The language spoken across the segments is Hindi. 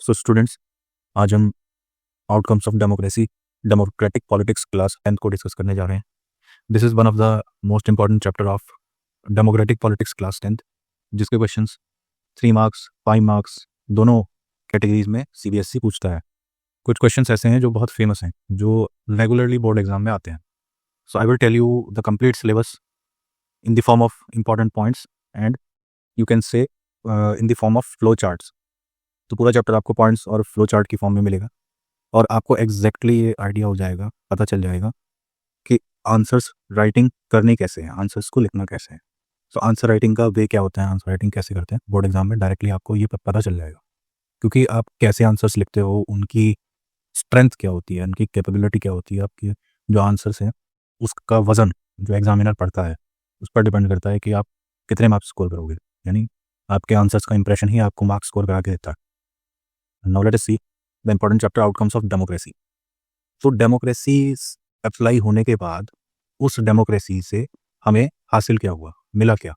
सो स्टूडेंट्स, आज हम outcomes of democratic politics class 10th को डिस्कस करने जा रहे हैं। This is one of the most important chapter of democratic politics class 10th, जिसके क्वेश्चंस 3 मार्क्स 5 मार्क्स दोनों कैटेगरीज में CBSE पूछता है। कुछ क्वेश्चंस ऐसे हैं जो बहुत फेमस हैं, जो रेगुलरली बोर्ड एग्जाम में आते हैं। So I will tell you the complete syllabus in the form of important points and you can say in the form of flow charts. तो पूरा चैप्टर आपको पॉइंट्स और फ्लो चार्ट की फॉर्म में मिलेगा और आपको एग्जैक्टली ये आइडिया हो जाएगा, पता चल जाएगा कि आंसर्स राइटिंग करनी कैसे है, आंसर्स को लिखना कैसे है। तो आंसर राइटिंग का वे क्या होता है, आंसर राइटिंग कैसे करते हैं बोर्ड एग्जाम में, डायरेक्टली आपको ये पता चल जाएगा। क्योंकि आप कैसे आंसर्स लिखते हो, उनकी स्ट्रेंथ क्या होती है, उनकी कैपेबिलिटी क्या होती है, आपके जो आंसर्स हैं उसका वज़न जो एग्जामिनर पढ़ता है उस पर डिपेंड करता है कि आप कितने मार्क्स स्कोर करोगे। यानी आपके आंसर्स का इंप्रेशन ही आपको मार्क्स स्कोर करा के देता है। Now let us see the important chapter outcomes of democracy. तो डेमोक्रेसी अप्लाई होने के बाद उस डेमोक्रेसी से हमें हासिल क्या हुआ, मिला क्या,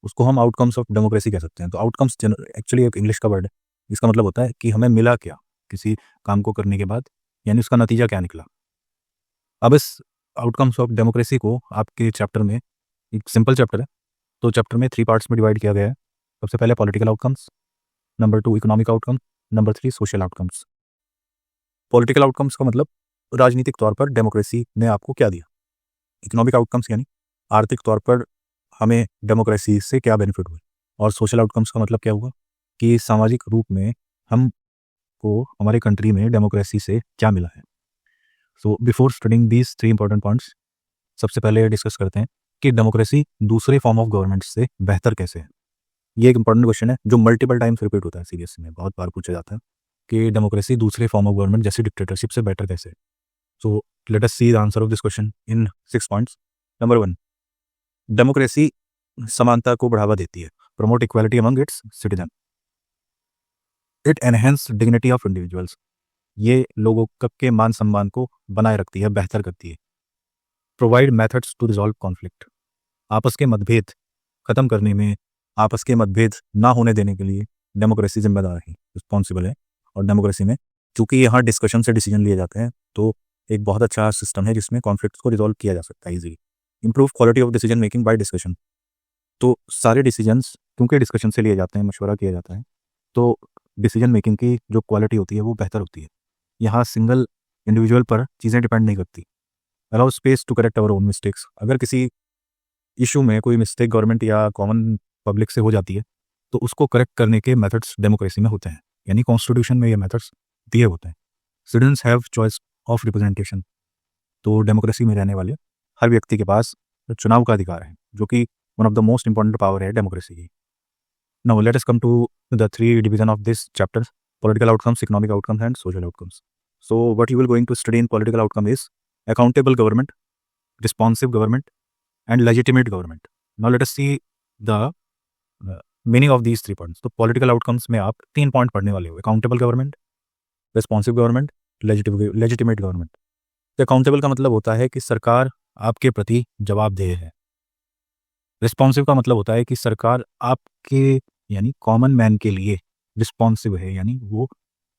उसको हम आउटकम्स ऑफ डेमोक्रेसी कह सकते हैं। तो आउटकम्स एक्चुअली एक इंग्लिश का वर्ड है, इसका मतलब होता है कि हमें मिला क्या किसी काम को करने के बाद, यानी उसका नतीजा क्या निकला। अब इस आउटकम्स ऑफ डेमोक्रेसी को आपके चैप्टर में, एक सिंपल चैप्टर है, तो चैप्टर में 3 पार्ट्स में डिवाइड किया गया है। सबसे पहले political outcomes, number 2 economic outcome, number 3 social outcomes. Political outcomes का मतलब राजनीतिक तौर पर डेमोक्रेसी ने आपको क्या दिया। इकोनॉमिक आउटकम्स यानी आर्थिक तौर पर हमें डेमोक्रेसी से क्या बेनिफिट हुए। और सोशल आउटकम्स का मतलब क्या हुआ कि सामाजिक रूप में हमको हमारे कंट्री में डेमोक्रेसी से क्या मिला है। So before studying these 3 important points, सबसे पहले डिस्कस करते हैं कि डेमोक्रेसी दूसरे फॉर्म ऑफ गवर्नमेंट से बेहतर कैसे है। ये एक इंपॉर्टेंट क्वेश्चन है जो मल्टीपल टाइम्स रिपीट होता है, CBSE में बहुत बार पूछा जाता है कि डेमोक्रेसी दूसरे फॉर्म ऑफ गवर्नमेंट जैसे डिक्टेटरशिप से बेटर कैसे है। So let us see the answer of this question in 6 points. Number 1, democracy समानता को बढ़ावा देती है, promote equality among it's citizen. It enhance dignity of individuals, ये लोगों के मान सम्मान को बनाए रखती है, बेहतर करती है। Provide methods to resolve conflict, आपस के मतभेद खत्म करने में, आपस के मतभेद ना होने देने के लिए डेमोक्रेसी जिम्मेदार है, रिस्पॉन्सिबल है। और डेमोक्रेसी में चूंकि यहाँ डिस्कशन से डिसीजन लिए जाते हैं, तो एक बहुत अच्छा सिस्टम है जिसमें कॉन्फ्लिक्ट्स को रिजॉल्व किया जा सकता है easily. Improve quality of decision making by discussion, तो सारे डिसीजंस क्योंकि डिस्कशन से लिए जाते हैं, मशवरा किया जाता है, तो डिसीजन मेकिंग की जो क्वालिटी होती है वो बेहतर होती है। यहाँ सिंगल इंडिविजुअल पर चीज़ें डिपेंड नहीं करती। Allow space to correct our own mistakes, अगर किसी इशू में कोई मिस्टेक गवर्नमेंट या कॉमन पब्लिक से हो जाती है तो उसको करेक्ट करने के मेथड्स डेमोक्रेसी में होते हैं, यानी कॉन्स्टिट्यूशन में ये मेथड्स दिए होते हैं। Citizens have choice of representation, तो डेमोक्रेसी में रहने वाले हर व्यक्ति के पास चुनाव का अधिकार है, जो कि one of the most important power है डेमोक्रेसी की। Now let us come to the 3 division of this chapter, political outcomes, economic outcomes and social outcomes. So what you will going to study in political outcome is accountable government, responsive government and legitimate government. Now let us see the meaning of these 3 points. तो पॉलिटिकल आउटकम्स में आप 3 पॉइंट पढ़ने वाले हो, accountable government, responsive government, legitimate government. तो अकाउंटेबल का मतलब होता है कि सरकार आपके प्रति जवाबदेह है। रिस्पॉन्सिव का मतलब होता है कि सरकार आपके यानी कॉमन मैन के लिए रिस्पॉन्सिव है, यानी वो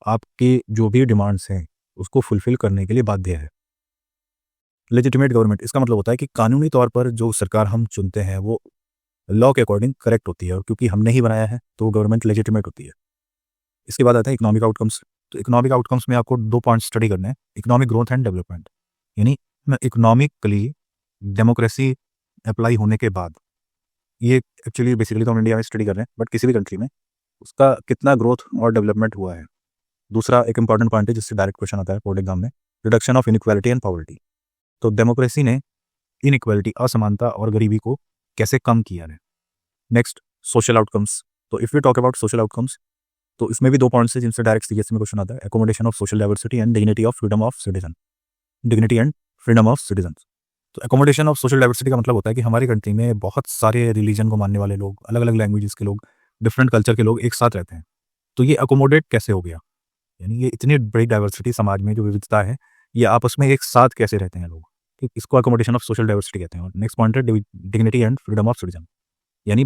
आपके जो भी डिमांड्स हैं उसको फुलफिल करने के लिए बाध्य है। लेजिटिमेट गवर्नमेंट, इसका मतलब होता है कि कानूनी तौर पर जो सरकार हम चुनते हैं वो लॉ के अकॉर्डिंग करेक्ट होती है, और क्योंकि हमने ही बनाया है तो गवर्नमेंट लेजिटिमेट होती है। इसके बाद आता है इकोनॉमिक आउटकम्स। तो इकोनॉमिक आउटकम्स में आपको 2 पॉइंट स्टडी करने हैं, इकोनॉमिक ग्रोथ एंड डेवलपमेंट। यानी इकोनॉमिकली डेमोक्रेसी अप्लाई होने के बाद, ये एक्चुअली बेसिकली तो हम इंडिया में स्टडी कर रहे हैं, बट किसी भी कंट्री में उसका कितना ग्रोथ और डेवलपमेंट हुआ है। दूसरा एक इंपॉर्टेंट पॉइंट है जिससे डायरेक्ट क्वेश्चन आता है बोर्ड एग्जाम में, reduction of inequality and poverty. तो डेमोक्रेसी ने इनइक्वालिटी, असमानता और गरीबी को कैसे कम किया है। Next social outcomes. तो if you talk about social outcomes, तो इसमें भी 2 पॉइंट्स है जिनसे डायरेक्ट CBSE में क्वेश्चन आता है, accommodation of social diversity and dignity of freedom of citizen, dignity and freedom of citizen. तो एकोमोडेशन ऑफ सोशल डाइवर्सिटी का मतलब होता है कि हमारी कंट्री में बहुत सारे रिलीजन को मानने वाले लोग, अलग अलग लैंग्वेजेस के लोग, डिफरेंट कल्चर के लोग एक साथ रहते हैं। तो ये अकोमोडेट कैसे हो गया, यानी ये इतनी बड़ी डाइवर्सिटी समाज में जो विविधता है, ये आपस में एक साथ कैसे रहते हैं लोग, ठीक, इसको अकोमोडेशन ऑफ सोशल डाइवर्सिटी कहते हैं। और नेक्स्ट पॉइंट है dignity and freedom of citizen, यानी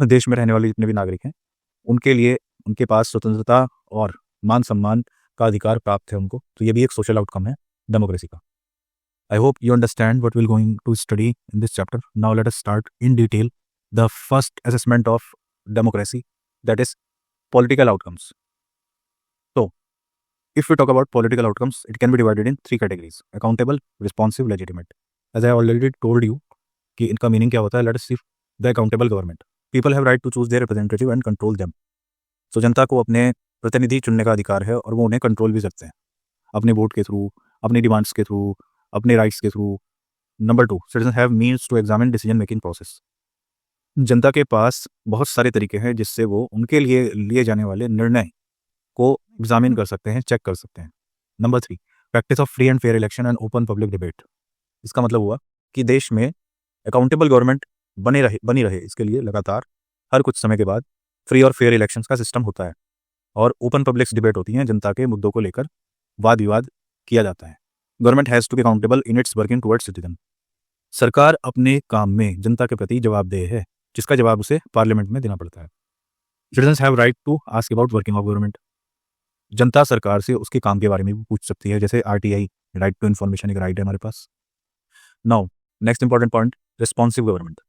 देश में रहने वाले जितने भी नागरिक हैं उनके लिए उनके पास स्वतंत्रता और मान सम्मान का अधिकार प्राप्त है उनको, तो ये भी एक सोशल आउटकम है डेमोक्रेसी का. I hope you understand what we're going to study in this chapter. Now let us start in detail the first assessment of democracy, that is political outcomes. So, if we talk about political outcomes, it can be divided in three categories: accountable, responsive, legitimate. As I already told you कि इनका मीनिंग क्या होता है. Let us see the accountable government. People have right to choose their representative and control them. So, जनता को अपने प्रतिनिधि चुनने का अधिकार है और वो उन्हें कंट्रोल भी सकते हैं अपने वोट के थ्रू, अपनी डिमांड्स के थ्रू, अपने राइट्स के through. Number 2, citizen have means to examine decision making process. जनता के पास बहुत सारे तरीके हैं जिससे वो उनके लिए लिए जाने वाले निर्णय को एग्जामिन कर सकते हैं, चेक कर सकते हैं. Number 3, practice of free and fair election and open public debate. इसका मतलब हुआ कि देश में अकाउंटेबल गवर्नमेंट बनी रहे, इसके लिए लगातार हर कुछ समय के बाद फ्री और फेयर इलेक्शंस का सिस्टम होता है और ओपन पब्लिक डिबेट होती हैं. जनता के मुद्दों को लेकर वाद विवाद किया जाता है. Government has to be accountable in its working towards citizen. सरकार अपने काम में जनता के प्रति जवाबदेह है, जिसका जवाब उसे पार्लियामेंट में देना पड़ता है. Citizens have right to ask about working of government. जनता सरकार से उसके काम के बारे में भी पूछ सकती है, जैसे आरटीआई, राइट टू इन्फॉर्मेशन एक राइट है हमारे पास. Now next important point, responsive government.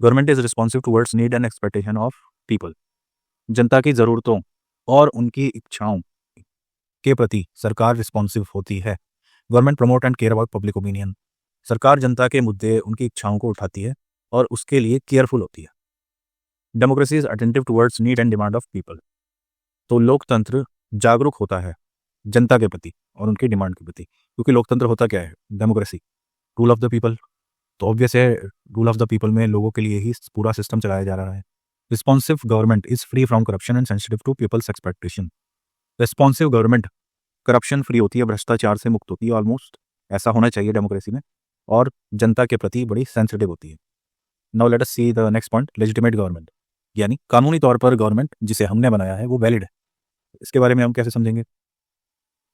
Government is responsive towards need and expectation of people. जनता की ज़रूरतों और उनकी इच्छाओं के प्रति सरकार रिस्पॉन्सिव होती है. Government promote and care about public opinion. सरकार जनता के मुद्दे, उनकी इच्छाओं को उठाती है और उसके लिए केयरफुल होती है. Democracy is attentive towards need and demand of people. तो लोकतंत्र जागरूक होता है जनता के प्रति और उनकी डिमांड के प्रति, क्योंकि लोकतंत्र होता क्या है, democracy, rule of the people. तो ऑब्वियस है रूल ऑफ द पीपल में लोगों के लिए ही पूरा सिस्टम चलाया जा रहा है. Responsive government is free from corruption and sensitive to people's expectation. Responsive government corruption free होती है, भ्रष्टाचार से मुक्त होती है, ऑलमोस्ट ऐसा होना चाहिए डेमोक्रेसी में, और जनता के प्रति बड़ी सेंसिटिव होती है. Now let us see the next point, legitimate government. यानी कानूनी तौर पर गवर्नमेंट जिसे हमने बनाया है वो वैलिड है. इसके बारे में हम कैसे समझेंगे.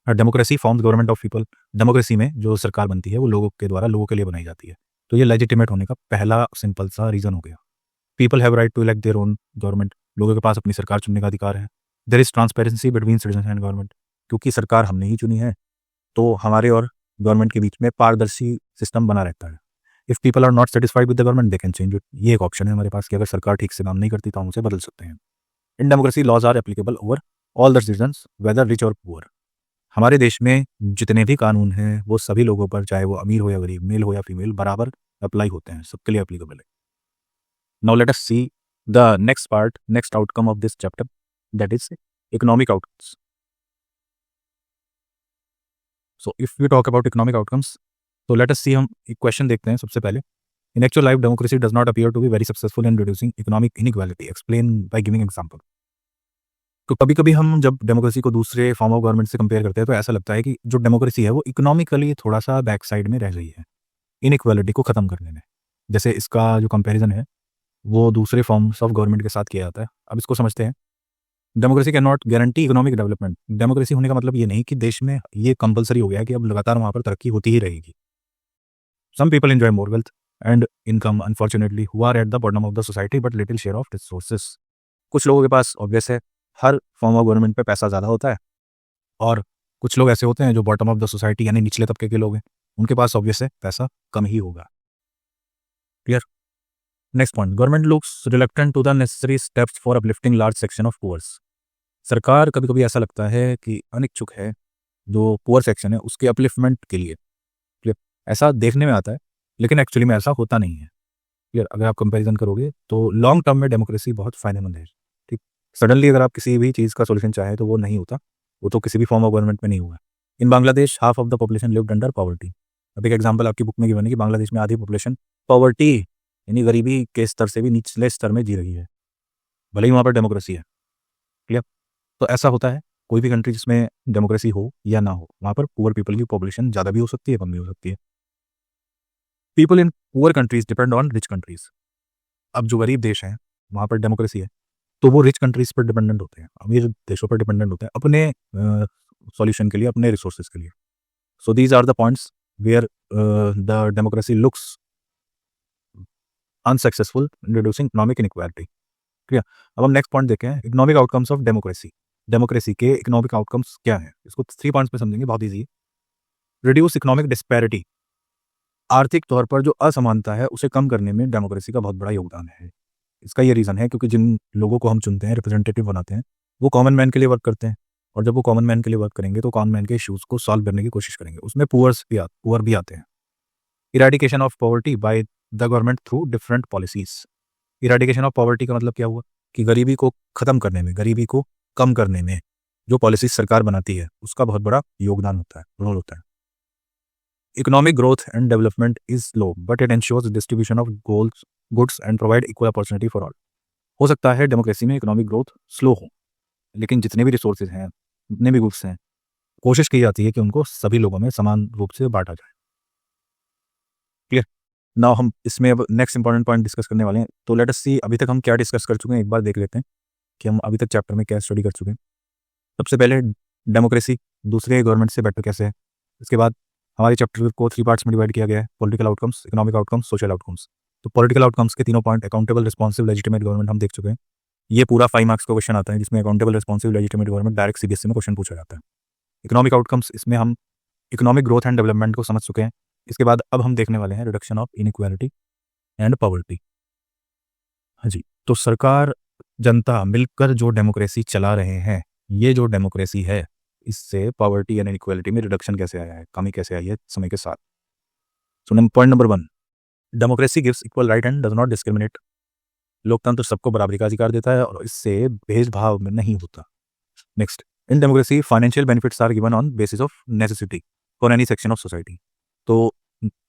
Democracy forms government of people. Democracy में जो सरकार बनती है वो लोगों के द्वारा लोगों के लिए बनाई जाती है. तो ये लेजिटिमेट होने का पहला सिंपल सा रीजन हो गया. People have right to elect their own government. लोगों के पास अपनी सरकार चुनने का अधिकार है. There is transparency between citizen and government. क्योंकि सरकार हमने ही चुनी है तो हमारे और गवर्नमेंट के बीच में पारदर्शी सिस्टम बना रहता है. If people are not satisfied with the government they can change it. ये एक ऑप्शन है हमारे पास कि अगर सरकार ठीक से काम नहीं करती तो हम उसे बदल सकते हैं. In democracy laws are applicable over all the citizens whether rich और पुअर. हमारे देश में जितने भी कानून हैं वो सभी लोगों पर, चाहे वो अमीर हो या गरीब, मेल हो या फीमेल, बराबर अप्लाई होते हैं, सबके लिए एप्लीकेबल है. Now let us see the next part, next outcome of this chapter, that is economic outcomes. So if we talk about economic outcomes, तो लेट अस सी, हम एक क्वेश्चन देखते हैं सबसे पहले. In actual life democracy does not appear to be very successful in reducing economic inequality. Explain by giving example. तो कभी कभी हम जब डेमोक्रेसी को दूसरे फॉर्म ऑफ गवर्नमेंट से कंपेयर करते हैं तो ऐसा लगता है कि जो डेमोक्रेसी है वो इकोनॉमिकली थोड़ा सा बैक साइड में रह गई है इनइक्वालिटी को ख़त्म करने में. जैसे इसका जो कंपैरिजन है वो दूसरे फॉर्म्स ऑफ गवर्नमेंट के साथ किया जाता है. अब इसको समझते हैं. Democracy can not guarantee economic development. Democracy होने का मतलब ये नहीं कि देश में ये कंपलसरी हो गया है कि अब लगातार वहाँ पर तरक्की होती ही रहेगी. Some people enjoy more wealth and income unfortunately who are at the bottom of the society but little share of resources. कुछ लोगों के पास ऑब्वियस है हर फॉर्म ऑफ गवर्नमेंट पे पैसा ज़्यादा होता है, और कुछ लोग ऐसे होते हैं जो बॉटम ऑफ द सोसाइटी यानी निचले तबके के लोग हैं, उनके पास ऑब्वियस है पैसा कम ही होगा. Clear. Next point, government looks reluctant to the necessary steps for uplifting large section of poors. सरकार कभी कभी ऐसा लगता है कि अनिच्छुक है जो पुअर सेक्शन है उसके अपलिफ्टमेंट के लिए. क्लियर. ऐसा देखने में आता है लेकिन एक्चुअली में ऐसा होता नहीं है. क्लियर. अगर आप कंपैरिजन करोगे तो लॉन्ग टर्म में डेमोक्रेसी बहुत फायदेमंद है. ठीक. सडनली अगर आप किसी भी चीज़ का सोल्यूशन चाहें तो वो नहीं होता, वो तो किसी भी फॉर्म ऑफ गवर्नमेंट में नहीं हुआ. In Bangladesh half of the population lived under poverty. अब एक एग्जाम्पल आपकी बुक में गिवन है कि बांग्लादेश में आधी पॉपुलेशन पॉवर्टी यानी गरीबी के स्तर से भी निचले स्तर में जी रही है, भले ही वहाँ पर डेमोक्रेसी है. क्लियर. तो ऐसा होता है कोई भी कंट्री जिसमें डेमोक्रेसी हो या ना हो, वहाँ पर पुअर पीपल की पॉपुलेशन ज़्यादा भी हो सकती है, कम भी हो सकती है. People in poor countries depend on rich countries. अब जो गरीब देश हैं वहाँ पर डेमोक्रेसी है तो वो रिच कंट्रीज पर डिपेंडेंट होते हैं, अमीर देशों पर डिपेंडेंट होते हैं अपने सॉल्यूशन के लिए, अपने रिसोर्सेज के लिए. So these are the points where the democracy looks unsuccessful in reducing economic inequality. ठीक है. अब हम नेक्स्ट पॉइंट देखें, economic outcomes of democracy. Democracy के इकोनॉमिक आउटकम्स क्या हैं, इसको 3 पॉइंट्स में समझेंगे, बहुत ईजी है। रिड्यूस इकोनॉमिक डिस्पैरिटी, आर्थिक तौर पर जो असमानता है उसे कम करने में डेमोक्रेसी का बहुत बड़ा योगदान है। इसका ये रीज़न है क्योंकि जिन लोगों को हम चुनते हैं, रिप्रेजेंटेटिव बनाते हैं, वो कॉमन मैन के लिए वर्क करते हैं, और जब वो कॉमन मैन के लिए वर्क करेंगे तो कॉमन मैन के इश्यूज़ को सॉल्व करने की कोशिश करेंगे। उसमें पुअर भी आते हैं। Eradication of poverty by the government through different policies. Eradication of poverty का मतलब क्या हुआ कि गरीबी को ख़त्म करने में, गरीबी को कम करने में जो पॉलिसीज़ सरकार बनाती है उसका बहुत बड़ा योगदान होता है, रोल होता है। Economic growth and development is slow but it ensures distribution of goods and provide equal opportunity for all. हो सकता है डेमोक्रेसी में इकोनॉमिक ग्रोथ स्लो हो, लेकिन जितने भी रिसोर्सेज हैं, जितने भी गुड्स हैं, कोशिश की जाती है कि उनको सभी लोगों में समान रूप से बांटा जाए। क्लियर? नाउ हम इसमें अब नेक्स्ट इंपॉर्टेंट पॉइंट डिस्कस करने वाले हैं। तो लेट अस सी अभी तक हम क्या डिस्कस कर चुके हैं, एक बार देख लेते हैं कि हम अभी तक चैप्टर में क्या स्टडी कर चुके हैं। सबसे पहले डेमोक्रेसी दूसरे गवर्नमेंट से बेटर कैसे है। इसके बाद हमारे चैप्टर को 3 पार्ट्स में डिवाइड किया गया है, political outcomes, economic outcomes, social outcomes. तो पॉलिटिकल आउटकम्स के तीनों point, accountable, responsive, legitimate government, हम देख चुके हैं। ये पूरा 5 मार्क्स का क्वेश्चन आता है जिसमें accountable, responsive, legitimate government direct CBSE में क्वेश्चन पूछा जाता है। इकोनॉमिक आउटकम्स, इसमें हम इकोनॉमिक ग्रोथ एंड डेवलपमेंट को समझ चुके हैं। इसके बाद अब हम देखने वाले हैं reduction of inequality and poverty. हाँ जी, तो सरकार, जनता मिलकर जो डेमोक्रेसी चला रहे हैं, ये जो डेमोक्रेसी है, इससे पॉवर्टी एंड इनइक्वालिटी में रिडक्शन कैसे आया है, कमी कैसे आई है समय के साथ। So point number 1, democracy gives equal right and does not discriminate. लोकतंत्र सबको बराबरी का अधिकार देता है और इससे भेदभाव में नहीं होता। Next, in democracy financial benefits are given on basis of necessity for any section of society. तो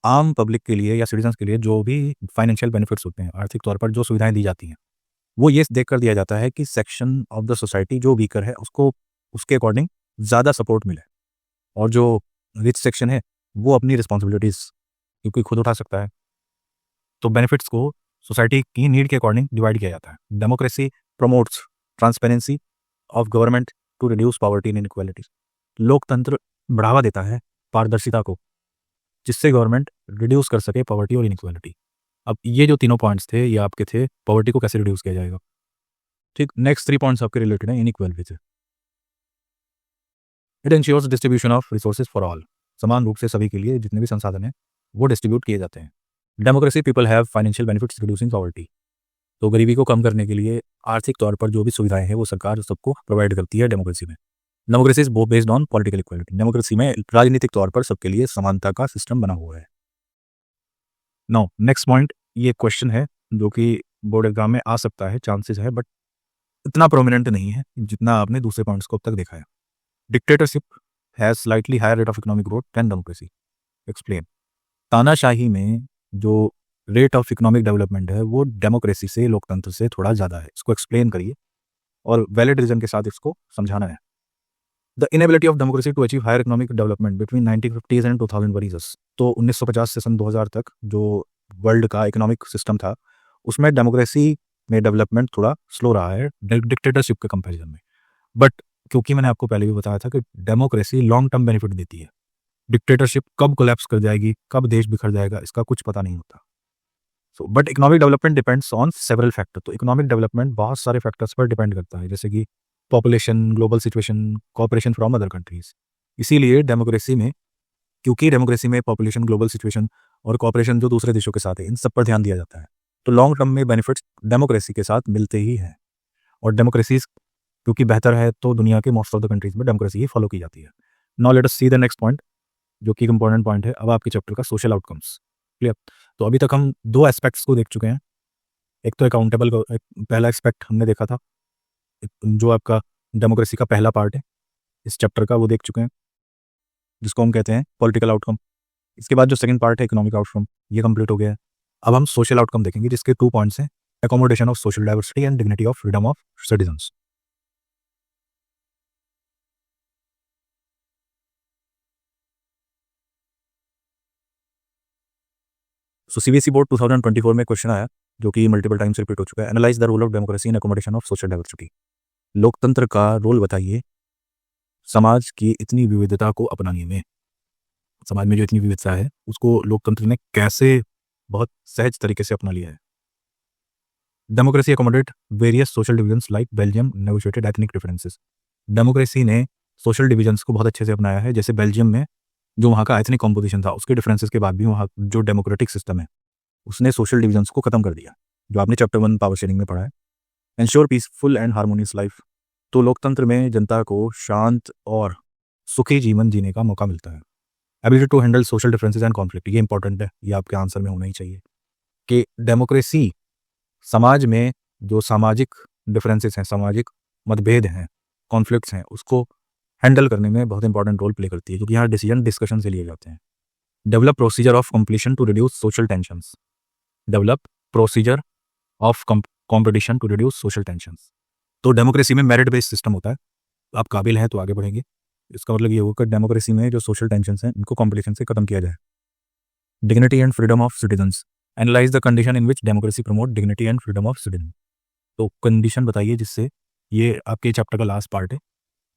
आम पब्लिक के लिए या सिटीजन्स के लिए जो भी फाइनेंशियल बेनिफिट्स होते हैं, आर्थिक तौर पर जो सुविधाएं दी जाती हैं, वो ये देख कर दिया जाता है कि सेक्शन ऑफ द सोसाइटी जो वीकर है उसको उसके अकॉर्डिंग ज़्यादा सपोर्ट मिले, और जो रिच सेक्शन है वो अपनी रिस्पॉन्सिबिलिटीज़ क्योंकि खुद उठा सकता है, तो बेनिफिट्स को सोसाइटी की नीड के अकॉर्डिंग डिवाइड किया जाता है। Democracy promotes transparency of government to reduce poverty and inequality. लोकतंत्र बढ़ावा देता है पारदर्शिता को, जिससे गवर्नमेंट रिड्यूस कर सके पॉवर्टी और इनइक्वालिटी। अब ये जो तीनों पॉइंट्स थे ये आपके थे, पॉवर्टी को कैसे रिड्यूस किया जाएगा। ठीक, नेक्स्ट 3 पॉइंट्स आपके रिलेटेड हैं इनइक्वालिटी से। It ensures distribution of resources for all. समान रूप से सभी के लिए जितने भी संसाधन हैं वो डिस्ट्रीब्यूट किए जाते हैं। Democracy people have financial benefits reducing poverty. तो गरीबी को कम करने के लिए आर्थिक तौर पर जो भी सुविधाएं हैं वो सरकार सबको प्रोवाइड करती है डेमोक्रेसी में। Democracy is based on political equality. Democracy में राजनीतिक तौर पर सबके लिए समानता का सिस्टम बना हुआ है। नाउ नेक्स्ट पॉइंट, ये क्वेश्चन है जो कि बोर्ड एग्जाम में आ सकता है, चांसेस है, बट इतना प्रोमिनेंट नहीं है जितना आपने दूसरे पॉइंट्स को अब तक देखा है। Dictatorship has slightly higher rate of economic growth than democracy, explain. तानाशाही में जो रेट ऑफ इकोनॉमिक डेवलपमेंट है वो डेमोक्रेसी से, लोकतंत्र से थोड़ा ज़्यादा है। इसको एक्सप्लेन करिए और वैलिड रीजन के साथ इसको समझाना है। The inability of democracy to achieve higher economic development between 1950s and 2000 varies. तो 1950 से सन 2000 तक जो वर्ल्ड का इकोनॉमिक सिस्टम था उसमें डेमोक्रेसी में डेवलपमेंट थोड़ा स्लो रहा है डिक्टेटरशिप के कंपैरिजन में। बट क्योंकि मैंने आपको पहले भी बताया था कि डेमोक्रेसी लॉन्ग टर्म बेनिफिट देती है, डिक्टेटरशिप कब कोलैप्स कर जाएगी, कब देश बिखर जाएगा, इसका कुछ पता नहीं होता। So but economic development depends on several factor. तो इकोनॉमिक डेवलपमेंट बहुत सारे फैक्टर्स पर डिपेंड करता है, जैसे कि population, global situation, cooperation from other countries. इसीलिए डेमोक्रेसी में, क्योंकि डेमोक्रेसी में पॉपुलेशन, ग्लोबल सिचुएशन और कॉपरेशन जो दूसरे देशों के साथ है, इन सब पर ध्यान दिया जाता है। तो लॉन्ग टर्म में बेनिफिट्स डेमोक्रेसी के साथ मिलते ही हैं। और डेमोक्रेसी क्योंकि बेहतर है तो दुनिया के मोस्ट ऑफ द कंट्रीज में डेमोक्रेसी ही फॉलो की जाती है। Now let us see the next point जो कि इंपॉर्टेंट पॉइंट है अब आपके चैप्टर का, सोशल आउटकम्स। क्लियर? तो अभी तक हम 2 एस्पेक्ट्स को देख चुके हैं। एक तो अकाउंटेबल, पहला एस्पेक्ट हमने देखा था, जो आपका डेमोक्रेसी का पहला पार्ट है इस चैप्टर का, वो देख चुके हैं, जिसको हम कहते हैं पॉलिटिकल आउटकम। इसके बाद जो सेकंड पार्ट है इकोनॉमिक आउटकम, ये कंप्लीट हो गया है। अब हम सोशल आउटकम देखेंगे जिसके 2 पॉइंट्स हैं, accommodation of social diversity and dignity of freedom of citizens. So CBSE board 2024 में क्वेश्चन आया जो कि मल्टीपल टाइम्स रिपीट हो चुका है। Analyse the role of democracy in accommodation of social diversity. लोकतंत्र का रोल बताइए समाज की इतनी विविधता को अपनाने में। समाज में जो इतनी विविधता है उसको लोकतंत्र ने कैसे बहुत सहज तरीके से अपना लिया है। Democracy accommodate various social divisions like Belgium negotiated ethnic differences. Democracy ने सोशल डिविजन्स को बहुत अच्छे से अपनाया है। जैसे बेल्जियम में जो वहाँ का एथनिक कॉम्पोजिशन था, उसके डिफरेंसेस के बाद भी वहाँ जो डेमोक्रेटिक सिस्टम है उसने सोशल डिविजन्स को खत्म कर दिया, जो आपने चैप्टर 1 पावर शेयरिंग में पढ़ा है। Ensure peaceful and harmonious life, तो लोकतंत्र में जनता को शांत और सुखी जीवन जीने का मौका मिलता है। Ability to handle social differences and conflict, ये इंपॉर्टेंट है, ये आपके आंसर में होना ही चाहिए कि डेमोक्रेसी समाज में जो सामाजिक डिफरेंसेस हैं, सामाजिक मतभेद हैं, कॉन्फ्लिक्ट्स हैं, उसको हैंडल करने में बहुत इंपॉर्टेंट रोल प्ले करती है, क्योंकि यहाँ डिसीजन डिस्कशन से लिए जाते हैं। Develop procedure of completion to reduce social tensions, develop procedure of competition to reduce social tensions. तो डेमोक्रेसी में मेरिट बेस्ड सिस्टम होता है, आप काबिल हैं तो आगे बढ़ेंगे। इसका मतलब ये होगा कि डेमोक्रेसी में जो सोशल टेंशंस हैं इनको कॉम्पिटिशन से खत्म किया जाए। Dignity and freedom of citizens, analyse the condition in which democracy promote dignity and freedom of citizen. तो कंडीशन बताइए जिससे, ये आपके चैप्टर का लास्ट पार्ट है,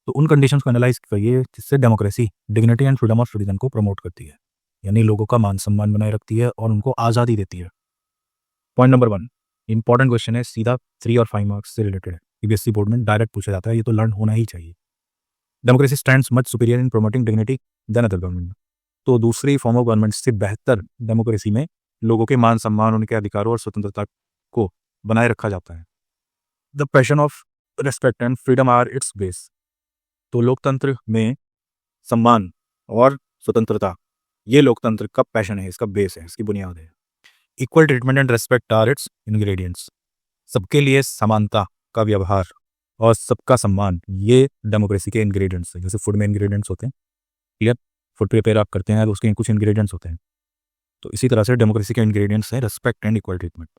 तो उन कंडीशंस को एनालाइज करिए जिससे democracy dignity and freedom of citizen को प्रमोट करती है, यानी लोगों का मान सम्मान बनाए रखती है और उनको आज़ादी देती है। पॉइंट नंबर 1 इंपॉर्टेंट क्वेश्चन है, सीधा 3 और 5 मार्क्स से रिलेटेड है, सीबीएसई बोर्ड में डायरेक्ट पूछा जाता है, ये तो लर्न होना ही चाहिए। Democracy stands much superior in promoting dignity than other government, तो दूसरी फॉर्म ऑफ गवर्नमेंट से बेहतर डेमोक्रेसी में लोगों के मान सम्मान, उनके अधिकारों और स्वतंत्रता को बनाए रखा जाता है। The passion of respect and freedom are its base, तो लोकतंत्र में सम्मान और स्वतंत्रता ये लोकतंत्र का पैशन है, इसका बेस है, इसकी बुनियाद है। Equal treatment and respect our it's ingredients, सबके लिए समानता का व्यवहार और सबका सम्मान, ये डेमोक्रेसी के इंग्रेडिएंट्स हैं। जैसे फूड में इंग्रेडिएंट्स होते हैं, क्लियर, फूड प्रिपेयर आप करते हैं तो उसके कुछ इंग्रेडिएंट्स होते हैं, तो इसी तरह से डेमोक्रेसी के इंग्रेडिएंट्स हैं respect and equal treatment.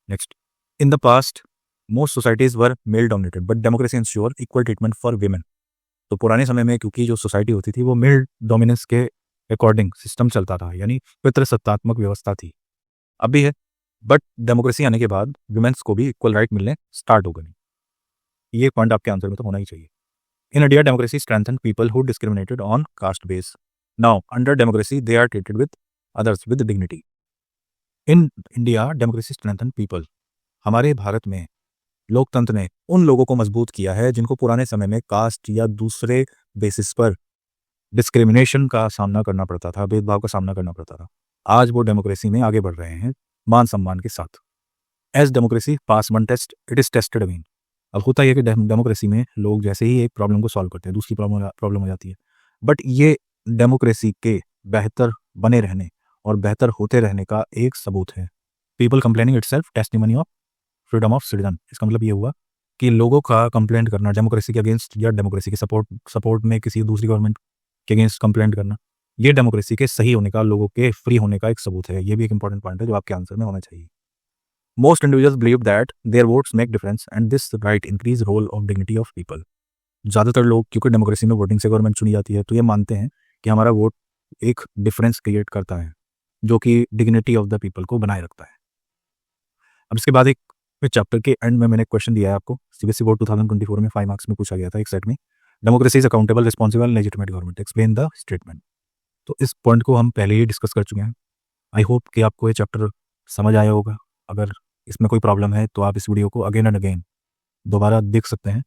Next, in the past most societies were male dominated but democracy ensure equal treatment for women, तो पुराने समय में क्योंकि जो सोसाइटी होती थी वो मेल डोमिनेंस के अकॉर्डिंग सिस्टम चलता था, यानी पितृसत्तात्मक व्यवस्था थी, अब भी है, बट डेमोक्रेसी आने के बाद वुमेन्स को भी इक्वल राइट मिलने स्टार्ट हो गए। ये पॉइंट आपके आंसर में तो होना ही चाहिए। In India democracy strengthen people who discriminated on caste base, now under democracy they are treated with others with dignity. In India democracy strengthen people, हमारे भारत में लोकतंत्र ने उन लोगों को मजबूत किया है जिनको पुराने समय में कास्ट या दूसरे बेसिस पर डिस्क्रिमिनेशन का सामना करना पड़ता था, भेदभाव का सामना करना पड़ता था। आज वो डेमोक्रेसी में आगे बढ़ रहे हैं मान सम्मान के साथ। As democracy pass one test it is tested again, अब होता है कि डेमोक्रेसी में लोग जैसे ही एक प्रॉब्लम को सॉल्व करते हैं दूसरी प्रॉब्लम हो जाती है, बट ये डेमोक्रेसी के बेहतर बने रहने और बेहतर होते रहने का एक सबूत है। People complaining itself testimony of freedom of citizen, इसका मतलब ये हुआ कि लोगों का कंप्लेंट करना डेमोक्रेसी के अगेंस्ट या डेमोक्रेसी के सपोर्ट में किसी दूसरी गवर्नमेंट के अगेंस्ट कंप्लेंट करना, ये डेमोक्रेसी के सही होने का, लोगों के फ्री होने का एक सबूत है। ये भी एक इंपॉर्टेंट पॉइंट है जो आपके आंसर में होना चाहिए। Most individuals believe that their votes make difference and this right increase role of dignity of people, ज़्यादातर लोग क्योंकि डेमोक्रेसी में वोटिंग से गवर्नमेंट चुनी जाती है तो ये मानते हैं कि हमारा वोट एक डिफरेंस क्रिएट करता है जो कि डिग्निटी ऑफ द पीपल को बनाए रखता है। अब इसके बाद एक चैप्टर के एंड में मैंने क्वेश्चन दिया है आपको, सीबीएसई बोर्ड 2024 में 5 मार्क्स में पूछा गया था एक सेट में, democracy is accountable responsible legitimate government, explain the statement. तो इस पॉइंट को हम पहले ही डिस्कस कर चुके हैं। आई होप कि आपको ये चैप्टर समझ आया होगा। अगर इसमें कोई प्रॉब्लम है तो आप इस वीडियो को अगेन एंड अगेन दोबारा देख सकते हैं।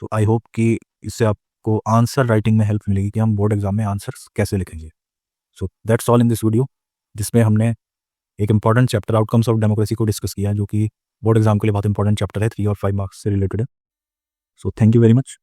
सो आई होप कि इससे आपको आंसर राइटिंग में हेल्प मिलेगी कि हम बोर्ड एग्जाम में आंसर्स कैसे लिखेंगे। So that's all in this video, जिसमें हमने एक important chapter outcomes of democracy को डिस्कस किया, जो कि बोर्ड एग्जाम के लिए बहुत इंपॉर्टेंट चैप्टर है, 3 और 5 मार्क्स से रिलेटेड है। So thank you very much.